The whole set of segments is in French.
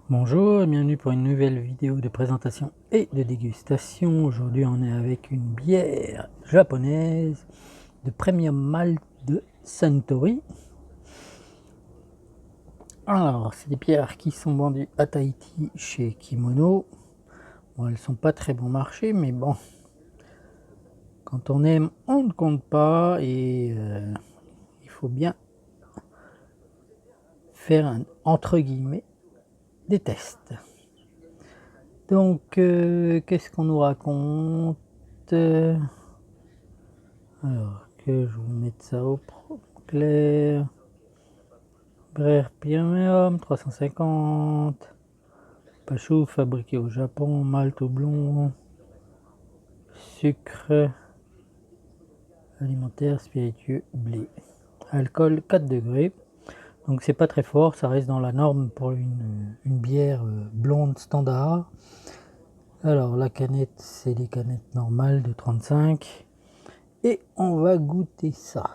Bonjour et bienvenue pour une nouvelle vidéo de présentation et de dégustation. Aujourd'hui on est avec une bière japonaise de Premium Malt de Suntory. Alors c'est des bières qui sont vendues à Tahiti chez Kimono. Bon, elles sont pas très bon marché, mais bon, quand on aime on ne compte pas et il faut bien faire entre guillemets des tests. Donc, qu'est-ce qu'on nous raconte? Alors, que je vous mette ça au clair. Bière Premium 350. Pachou fabriqué au Japon. Malt au blond. Sucre. Alimentaire, spiritueux, blé. Alcool 4 degrés. Donc, c'est pas très fort. Ça reste dans la norme pour une bière blonde standard. Alors la canette, c'est les canettes normales de 35 et on va goûter ça.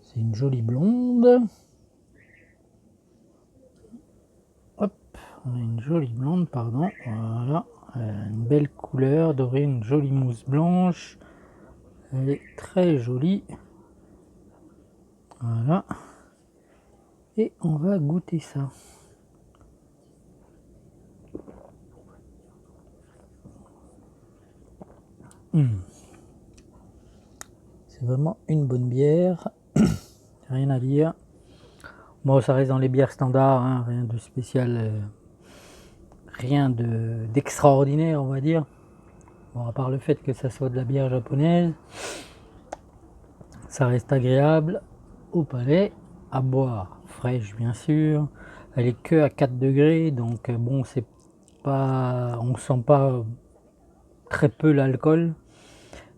C'est une jolie blonde. Hop, on a une jolie blonde, pardon. Voilà, une belle couleur dorée, une jolie mousse blanche. Elle est très jolie. Voilà. Et on va goûter ça. C'est vraiment une bonne bière. Rien à dire. Bon, ça reste dans les bières standards, hein, rien de spécial, rien d'extraordinaire, on va dire. Bon, à part le fait que ça soit de la bière japonaise, ça reste agréable au palais, à boire fraîche bien sûr. Elle est que à 4 degrés, donc bon, c'est pas, on sent pas très peu l'alcool.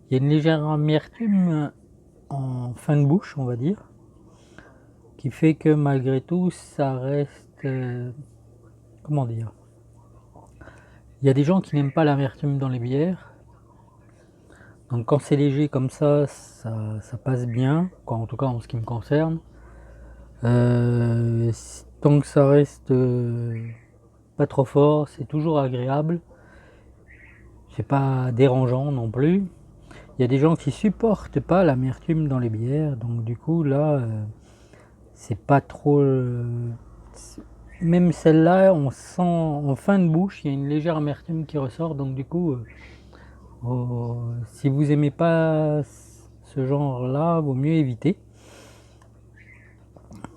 Il y a une légère amertume en fin de bouche, on va dire, qui fait que malgré tout, ça reste, comment dire, il y a des gens qui n'aiment pas l'amertume dans les bières. Donc quand c'est léger comme ça passe bien, quoi, en tout cas en ce qui me concerne. Tant que ça reste pas trop fort, c'est toujours agréable. C'est pas dérangeant non plus. Il y a des gens qui supportent pas l'amertume dans les bières, donc du coup là, c'est pas trop. Même celle-là, on sent en fin de bouche, il y a une légère amertume qui ressort, donc du coup, si vous aimez pas ce genre-là, vaut mieux éviter.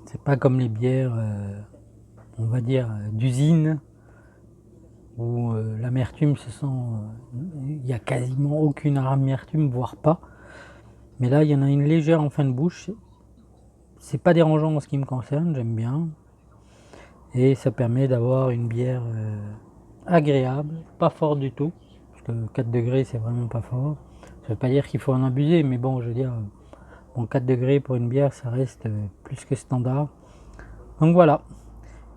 C'est pas comme les bières, on va dire, d'usine, où l'amertume se sent, il n'y a quasiment aucune amertume, voire pas. Mais là, il y en a une légère en fin de bouche. C'est pas dérangeant en ce qui me concerne, j'aime bien. Et ça permet d'avoir une bière agréable, pas forte du tout. Parce que 4 degrés, c'est vraiment pas fort. Ça veut pas dire qu'il faut en abuser, mais bon, je veux dire, bon, 4 degrés pour une bière, ça reste plus que standard. Donc voilà.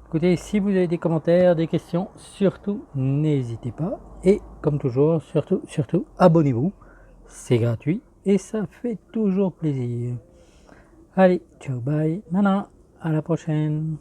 Écoutez, si vous avez des commentaires, des questions, surtout n'hésitez pas. Et comme toujours, surtout, abonnez-vous. C'est gratuit et ça fait toujours plaisir. Allez, ciao, bye, nana, à la prochaine.